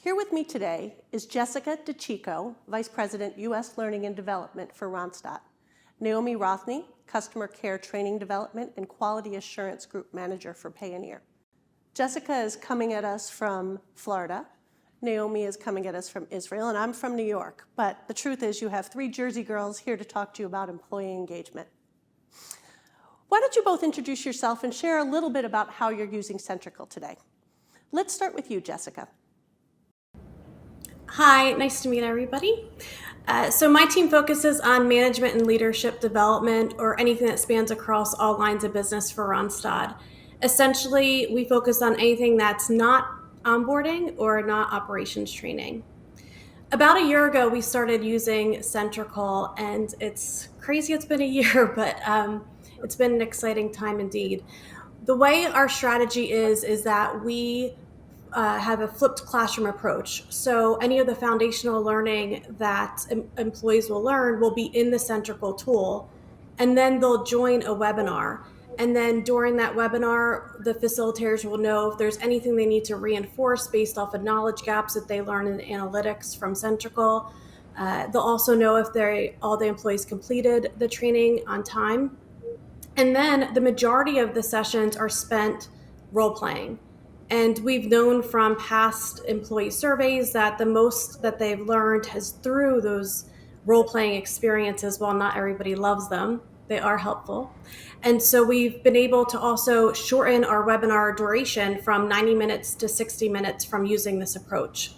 Here with me today is Jessica DeChico, Vice President, U.S. Learning and Development for Randstad, Naomi Rothney, Customer Care Training Development and Quality Assurance Group Manager for Payoneer. Jessica is coming at us from Florida, Naomi is coming at us from Israel, and I'm from New York. But the truth is you have three Jersey girls here to talk to you about employee engagement. Why don't you both introduce yourself and share a little bit about how you're using Centrical today? Let's start with you, Jessica. Hi, nice to meet everybody. So my team focuses on management and leadership development, or anything that spans across all lines of business for Randstad. Essentially, we focus on anything that's not onboarding or not operations training. About a year ago, we started using Centrical, and it's crazy it's been a year, but it's been an exciting time indeed. The way our strategy is that we have a flipped classroom approach. So any of the foundational learning that employees will learn will be in the Centrical tool, and then they'll join a webinar. And then during that webinar, the facilitators will know if there's anything they need to reinforce based off of knowledge gaps that they learn in analytics from Centrical. They'll also know if all the employees completed the training on time. And then the majority of the sessions are spent role-playing. And we've known from past employee surveys that the most that they've learned is through those role-playing experiences. While not everybody loves them, they are helpful. And so we've been able to also shorten our webinar duration from 90 minutes to 60 minutes from using this approach.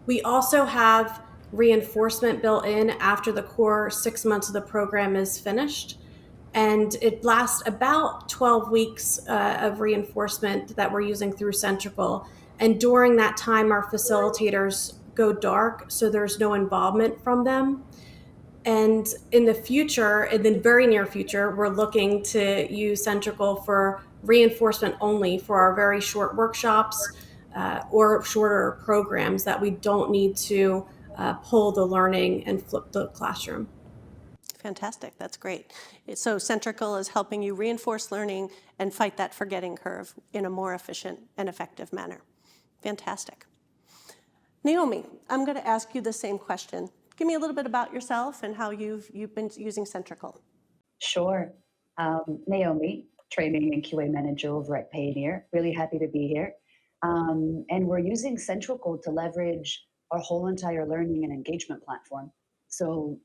We also have reinforcement built in after the core 6 months of the program is finished. And it lasts about 12 weeks of reinforcement that we're using through Centrical. And during that time, our facilitators go dark, so there's no involvement from them. And in the future, in the very near future, we're looking to use Centrical for reinforcement only for our very short workshops or shorter programs that we don't need to pull the learning and flip the classroom. Fantastic, that's great. So Centrical is helping you reinforce learning and fight that forgetting curve in a more efficient and effective manner. Fantastic. Naomi, I'm going to ask you the same question. Give me a little bit about yourself and how you've been using Centrical. Sure. Naomi, Training and QA Manager over at Payoneer. Really happy to be here. And we're using Centrical to leverage our whole entire learning and engagement platform. So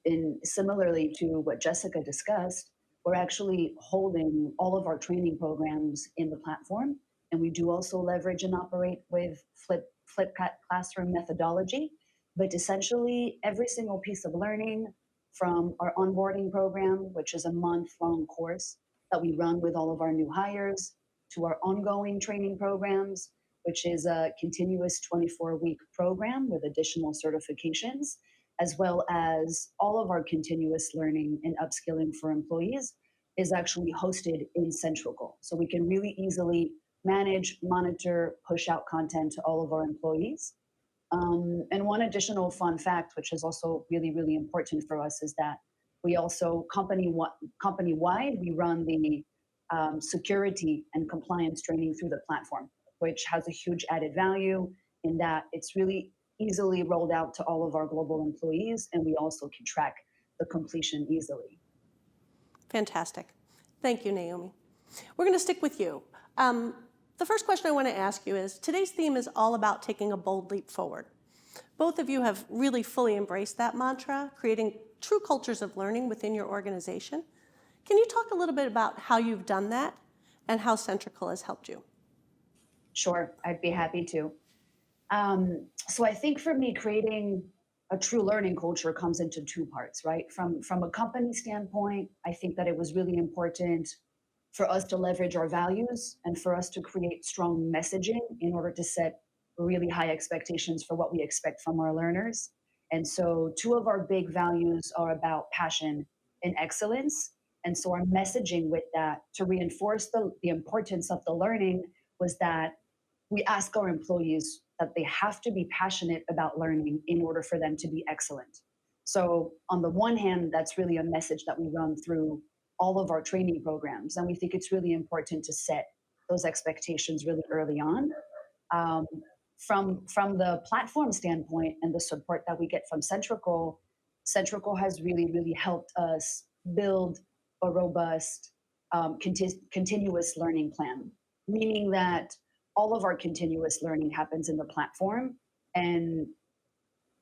similarly to what Jessica discussed, we're actually holding all of our training programs in the platform. And we do also leverage and operate with flip classroom methodology. But essentially, every single piece of learning from our onboarding program, which is a month-long course that we run with all of our new hires, to our ongoing training programs, which is a continuous 24-week program with additional certifications, as well as all of our continuous learning and upskilling for employees, is actually hosted in Centrical. So we can really easily manage, monitor, push out content to all of our employees. And one additional fun fact, which is also really, really important for us, is that we also, company-wide, we run the security and compliance training through the platform, which has a huge added value in that it's really easily rolled out to all of our global employees, and we also can track the completion easily. Fantastic. Thank you, Naomi. We're going to stick with you. The first question I want to ask you is, today's theme is all about taking a bold leap forward. Both of you have really fully embraced that mantra, creating true cultures of learning within your organization. Can you talk a little bit about how you've done that and how Centrical has helped you? Sure, I'd be happy to. So I think for me, creating a true learning culture comes into two parts, right? From a company standpoint, I think that it was really important for us to leverage our values and for us to create strong messaging in order to set really high expectations for what we expect from our learners. And so two of our big values are about passion and excellence. And so our messaging with that to reinforce the importance of the learning was that we ask our employees that they have to be passionate about learning in order for them to be excellent. So on the one hand, that's really a message that we run through all of our training programs. And we think it's really important to set those expectations really early on. from the platform standpoint and the support that we get from Centrical has really helped us build a robust continuous learning plan, meaning that all of our continuous learning happens in the platform, and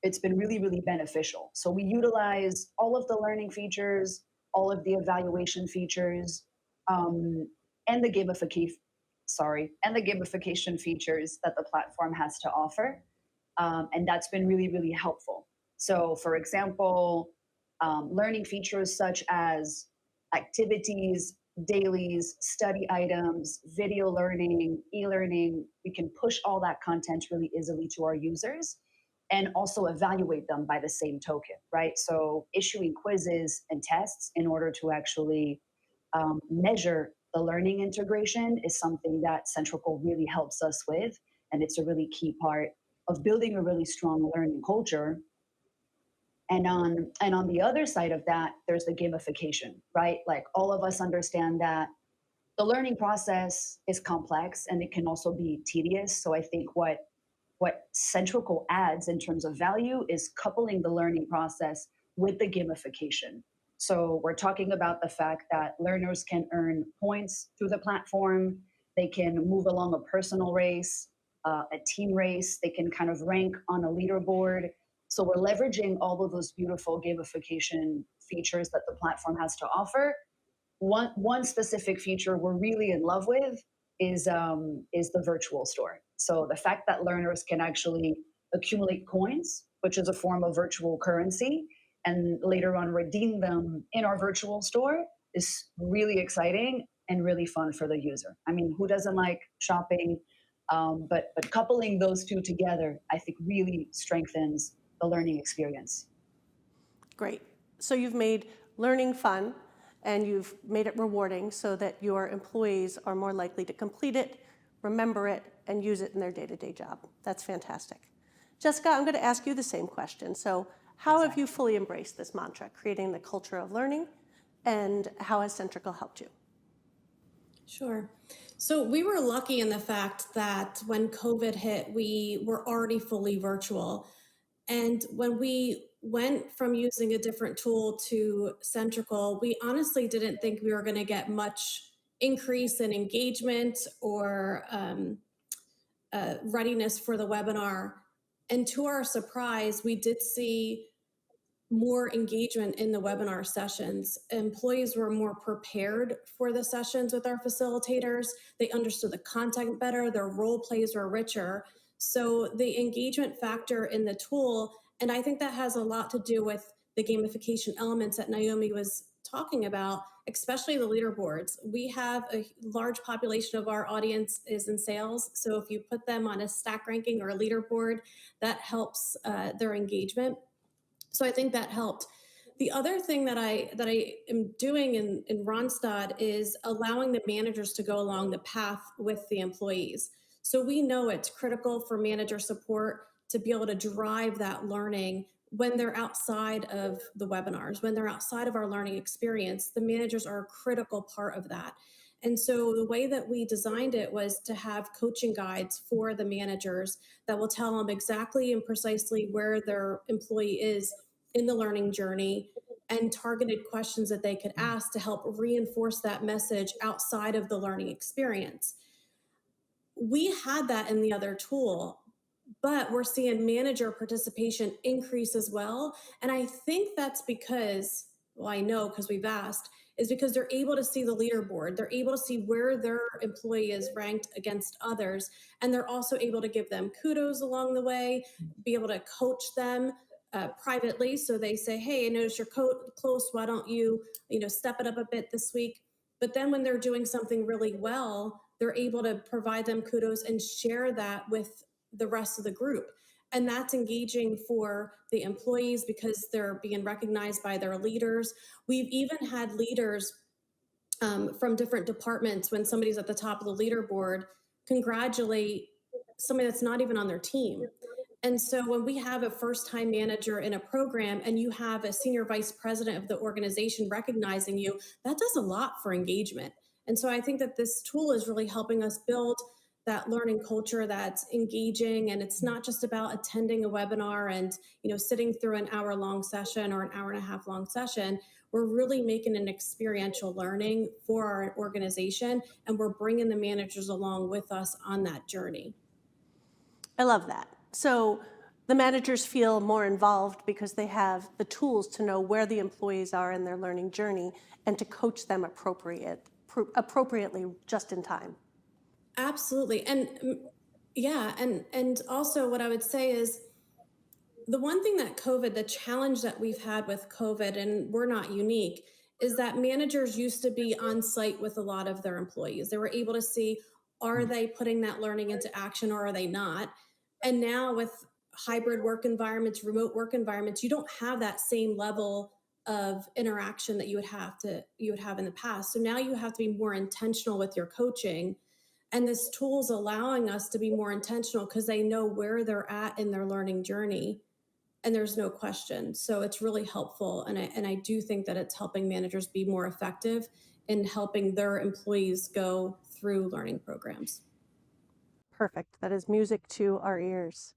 it's been really beneficial. So we utilize all of the learning features, all of the evaluation features, um, and the gamification features that the platform has to offer, and that's been really helpful. So, for example, learning features such as activities, dailies, study items, video learning, e-learning, we can push all that content really easily to our users and also evaluate them by the same token, right? So issuing quizzes and tests in order to actually measure the learning integration is something that Centrical really helps us with. And it's a really key part of building a really strong learning culture. And on the other side of that, there's the gamification, right? Like all of us understand that the learning process is complex and it can also be tedious. So I think what Centrical adds in terms of value is coupling the learning process with the gamification. So we're talking about the fact that learners can earn points through the platform. They can move along a personal race, a team race. They can kind of rank on a leaderboard. So we're leveraging all of those beautiful gamification features that the platform has to offer. One specific feature we're really in love with is the virtual store. So the fact that learners can actually accumulate coins, which is a form of virtual currency, and later on redeem them in our virtual store is really exciting and really fun for the user. I mean, who doesn't like shopping? But coupling those two together, I think, really strengthens the learning experience. Great. So you've made learning fun and you've made it rewarding so that your employees are more likely to complete it, remember it, and use it in their day-to-day job. That's fantastic. Jessica, I'm going to ask you the same question. So how have you fully embraced this mantra, creating the culture of learning, and how has Centrical helped you? Sure. So we were lucky in the fact that when COVID hit, we were already fully virtual. And when we went from using a different tool to Centrical, we honestly didn't think we were going to get much increase in engagement or readiness for the webinar. And to our surprise, we did see more engagement in the webinar sessions. Employees were more prepared for the sessions with our facilitators. They understood the content better, their role plays were richer. So the engagement factor in the tool, and I think that has a lot to do with the gamification elements that Naomi was talking about, especially the leaderboards. We have a large population of our audience is in sales. So if you put them on a stack ranking or a leaderboard, that helps their engagement. So I think that helped. The other thing that I am doing in Randstad is allowing the managers to go along the path with the employees. So we know it's critical for manager support to be able to drive that learning when they're outside of the webinars, when they're outside of our learning experience. The managers are a critical part of that. And so the way that we designed it was to have coaching guides for the managers that will tell them exactly and precisely where their employee is in the learning journey and targeted questions that they could ask to help reinforce that message outside of the learning experience. We had that in the other tool, but we're seeing manager participation increase as well. And I think that's because, well, I know because we've asked, is because they're able to see the leaderboard. They're able to see where their employee is ranked against others. And they're also able to give them kudos along the way, be able to coach them privately. So they say, hey, I noticed you're close. Why don't you step it up a bit this week? But then when they're doing something really well, they're able to provide them kudos and share that with the rest of the group. And that's engaging for the employees because they're being recognized by their leaders. We've even had leaders from different departments, when somebody's at the top of the leaderboard, congratulate somebody that's not even on their team. And so when we have a first-time manager in a program and you have a senior vice president of the organization recognizing you, that does a lot for engagement. And so I think that this tool is really helping us build that learning culture that's engaging, and it's not just about attending a webinar and sitting through an hour long session or an hour and a half long session. We're really making an experiential learning for our organization, and we're bringing the managers along with us on that journey. I love that. So the managers feel more involved because they have the tools to know where the employees are in their learning journey and to coach them appropriately just in time. Absolutely. And yeah, and also what I would say is the one thing that the challenge that we've had with COVID, and we're not unique, is that managers used to be on site with a lot of their employees. They were able to see, are they putting that learning into action or are they not? And now with hybrid work environments, remote work environments, you don't have that same level of interaction that you would have in the past. So now you have to be more intentional with your coaching. And this tool's allowing us to be more intentional because they know where they're at in their learning journey, and there's no question. So it's really helpful. And I do think that it's helping managers be more effective in helping their employees go through learning programs. Perfect. That is music to our ears.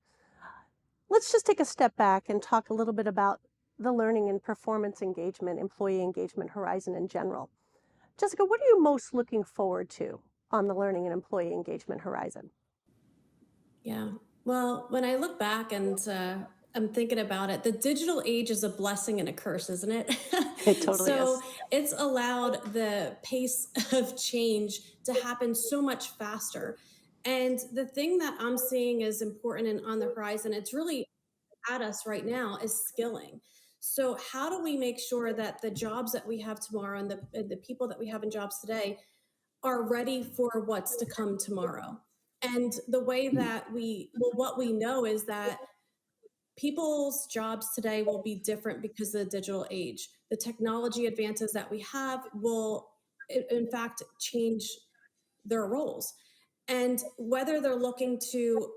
Let's just take a step back and talk a little bit about the learning and performance engagement, employee engagement horizon in general. Jessica, what are you most looking forward to on the learning and employee engagement horizon? Yeah. Well, when I look back and I'm thinking about it, the digital age is a blessing and a curse, isn't it? It totally So is. it's allowed the pace of change to happen so much faster. And the thing that I'm seeing is important and on the horizon, it's really at us right now, is skilling. So how do we make sure that the jobs that we have tomorrow and the people that we have in jobs today are ready for what's to come tomorrow? And the way that what we know is that people's jobs today will be different because of the digital age. The technology advances that we have will, in fact, change their roles. And whether they're looking to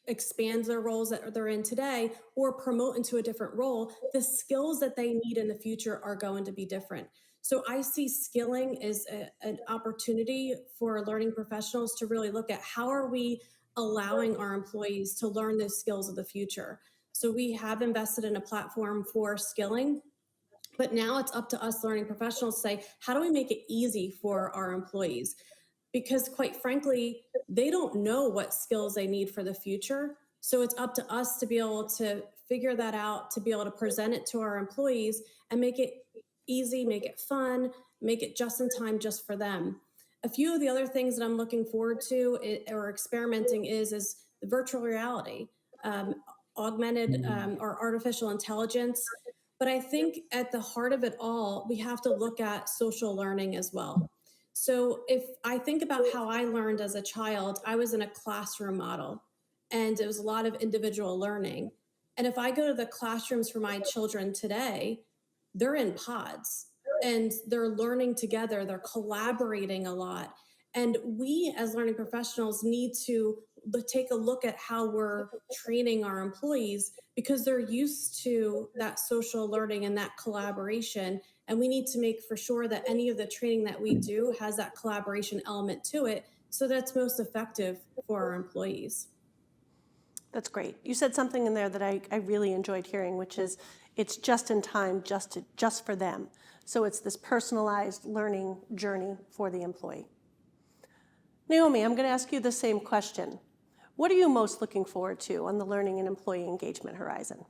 expand their roles that they're in today or promote into a different role, the skills that they need in the future are going to be different. So I see skilling as an opportunity for learning professionals to really look at how are we allowing our employees to learn those skills of the future. So we have invested in a platform for skilling, but now it's up to us learning professionals to say, how do we make it easy for our employees? Because quite frankly, they don't know what skills they need for the future. So it's up to us to be able to figure that out, to be able to present it to our employees and make it easy, make it fun, make it just in time, just for them. A few of the other things that I'm looking forward to or experimenting is the virtual reality, um, augmented or artificial intelligence. But I think at the heart of it all, we have to look at social learning as well. So if I think about how I learned as a child, I was in a classroom model and it was a lot of individual learning. And if I go to the classrooms for my children today, they're in pods and they're learning together, they're collaborating a lot. And we as learning professionals need to take a look at how we're training our employees because they're used to that social learning and that collaboration. And we need to make for sure that any of the training that we do has that collaboration element to it so that's most effective for our employees. That's great. You said something in there that I really enjoyed hearing, which is it's just in time, just for them. So it's this personalized learning journey for the employee. Naomi, I'm going to ask you the same question. What are you most looking forward to on the learning and employee engagement horizon?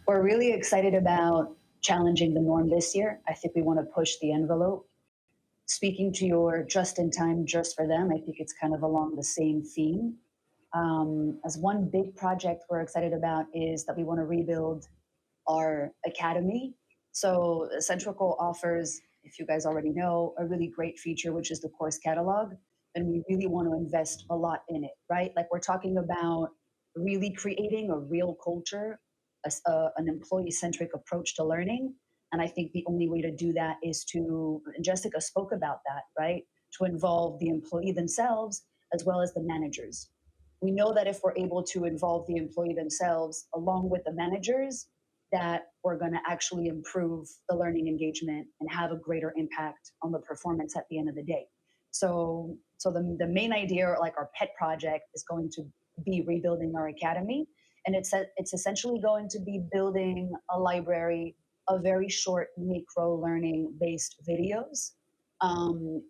We're really excited about challenging the norm this year. I think we want to push the envelope. Speaking to your just in time, just for them, I think it's kind of along the same theme. As one big project we're excited about is that we want to rebuild our academy. So Centrical offers, if you guys already know, a really great feature, which is the course catalog. And we really want to invest a lot in it, right? Like we're talking about really creating a real culture, an employee-centric approach to learning. And I think the only way to do that is to, and Jessica spoke about that, right? To involve the employee themselves as well as the managers. We know that if we're able to involve the employee themselves along with the managers, that we're going to actually improve the learning engagement and have a greater impact on the performance at the end of the day. So So the main idea, or like our pet project, is going to be rebuilding our academy. And it's essentially going to be building a library of very short micro learning based videos,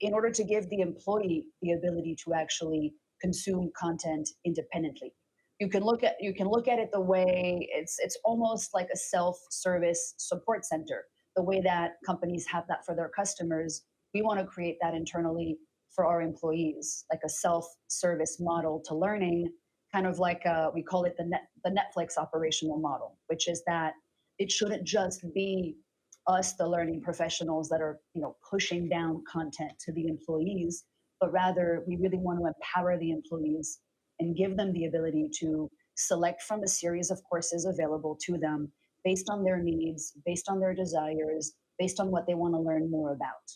in order to give the employee the ability to actually consume content independently. You can look at it the way it's almost like a self-service support center. The way that companies have that for their customers, we want to create that internally for our employees, like a self-service model to learning, kind of like we call it the Netflix operational model, which is that it shouldn't just be us, the learning professionals, that are pushing down content to the employees, but rather we really want to empower the employees and give them the ability to select from a series of courses available to them based on their needs, based on their desires, based on what they want to learn more about.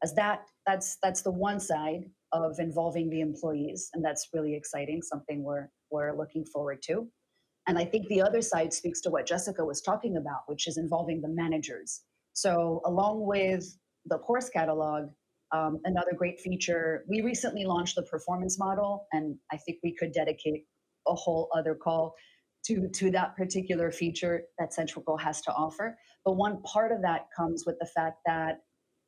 As that's the one side of involving the employees, and that's really exciting, something we're looking forward to. And I think the other side speaks to what Jessica was talking about, which is involving the managers. So, along with the course catalog, another great feature, we recently launched the performance model, and I think we could dedicate a whole other call to that particular feature that Centrical has to offer. But one part of that comes with the fact that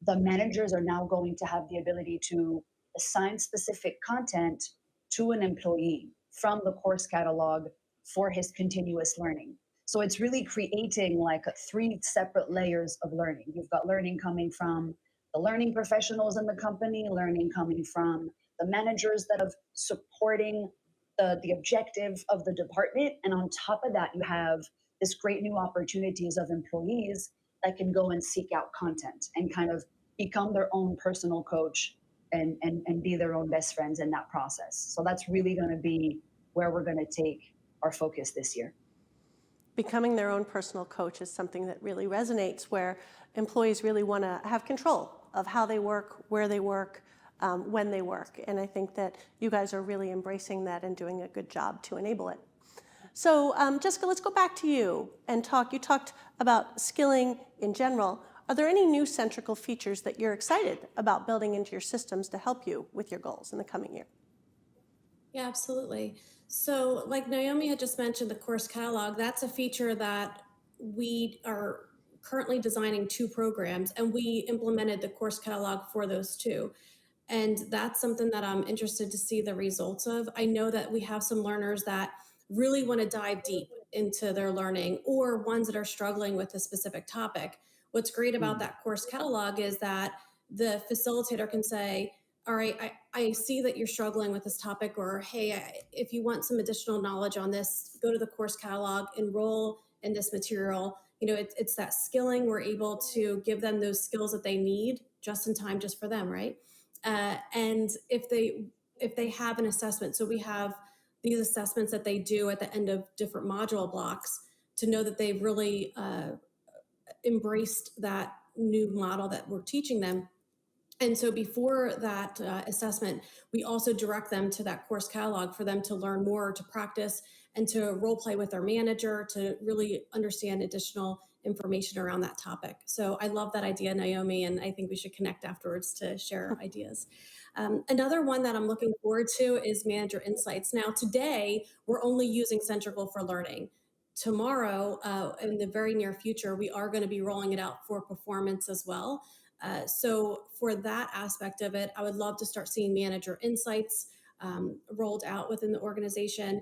the managers are now going to have the ability to assign specific content to an employee from the course catalog for his continuous learning. So it's really creating like three separate layers of learning. You've got learning coming from the learning professionals in the company, learning coming from the managers that are supporting the objective of the department. And on top of that, you have this great new opportunities of employees that can go and seek out content and kind of become their own personal coach, and be their own best friends in that process. So that's really going to be where we're going to take our focus this year. Becoming their own personal coach is something that really resonates, where employees really want to have control of how they work, where they work, when they work. And I think that you guys are really embracing that and doing a good job to enable it. So Jessica, let's go back to you and talk. You talked about skilling in general. Are there any new Centrical features that you're excited about building into your systems to help you with your goals in the coming year? Yeah, absolutely. So, like Naomi had just mentioned, the course catalog, that's a feature that we are currently designing two programs, and we implemented the course catalog for those two. And that's something that I'm interested to see the results of. I know that we have some learners that really want to dive deep into their learning, or ones that are struggling with a specific topic. What's great about Mm. that course catalog is that the facilitator can say, all right, I see that you're struggling with this topic, or hey, if you want some additional knowledge on this, go to the course catalog, enroll in this material. It's that skilling. We're able to give them those skills that they need just in time, just for them, right? And if they have an assessment, so we have these assessments that they do at the end of different module blocks to know that they've really embraced that new model that we're teaching them. And so before that assessment, we also direct them to that course catalog for them to learn more, to practice, and to role play with their manager to really understand additional information around that topic. So I love that idea, Naomi, and I think we should connect afterwards to share ideas. Another one that I'm looking forward to is manager insights. Now, today, we're only using Centrical for learning. Tomorrow, in the very near future, we are going to be rolling it out for performance as well. So for that aspect of it, I would love to start seeing manager insights rolled out within the organization.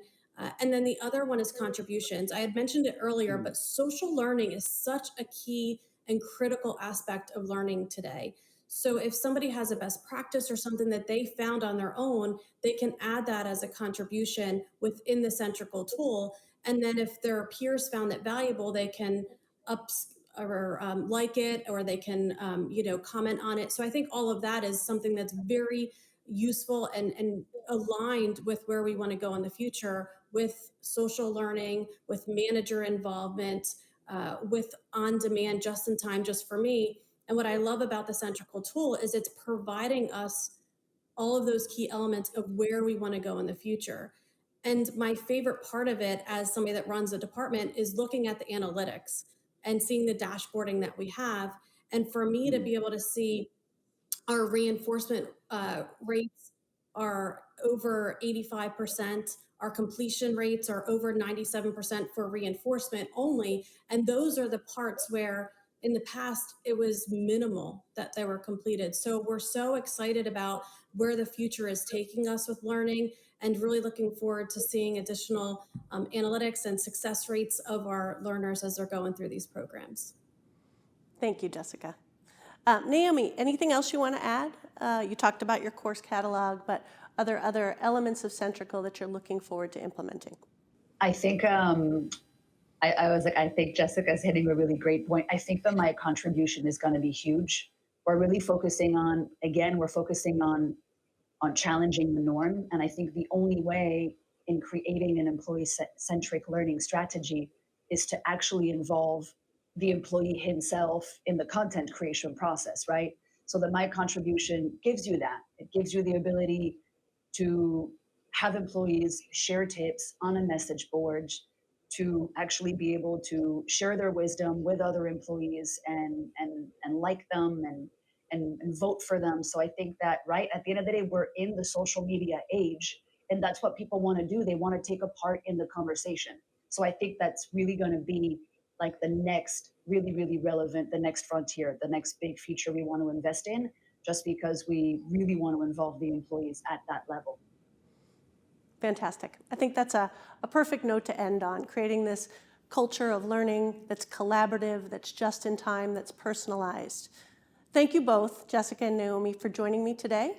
And then the other one is contributions. I had mentioned it earlier, but social learning is such a key and critical aspect of learning today. So if somebody has a best practice or something that they found on their own, they can add that as a contribution within the Centrical tool. And then if their peers found it valuable, they can ups or like it, or they can comment on it. So I think all of that is something that's very useful and aligned with where we want to go in the future, with social learning, with manager involvement, with on demand, just in time, just for me. And what I love about the Centrical tool is it's providing us all of those key elements of where we want to go in the future. And my favorite part of it, as somebody that runs a department, is looking at the analytics and seeing the dashboarding that we have. And for me to be able to see our reinforcement rates are over 85%. Our completion rates are over 97% for reinforcement only. And those are the parts where in the past it was minimal that they were completed. So we're so excited about where the future is taking us with learning, and really looking forward to seeing additional analytics and success rates of our learners as they're going through these programs. Thank you, Jessica. Naomi, anything else you want to add? You talked about your course catalog, but are there other elements of Centrical that you're looking forward to implementing? I think I think Jessica's hitting a really great point. I think that my contribution is going to be huge. We're really focusing on, again, we're focusing on challenging the norm. And I think the only way in creating an employee-centric learning strategy is to actually involve the employee himself in the content creation process, right? So that my contribution gives you that. It gives you the ability to have employees share tips on a message board, to actually be able to share their wisdom with other employees and like them and vote for them. So I think that, right, at the end of the day, we're in the social media age, and that's what people want to do. They want to take a part in the conversation. So I think that's really going to be like the next really, really relevant, the next frontier, the next big feature we want to invest in, just because we really want to involve the employees at that level. Fantastic. I think that's a perfect note to end on, creating this culture of learning that's collaborative, that's just in time, that's personalized. Thank you both, Jessica and Naomi, for joining me today.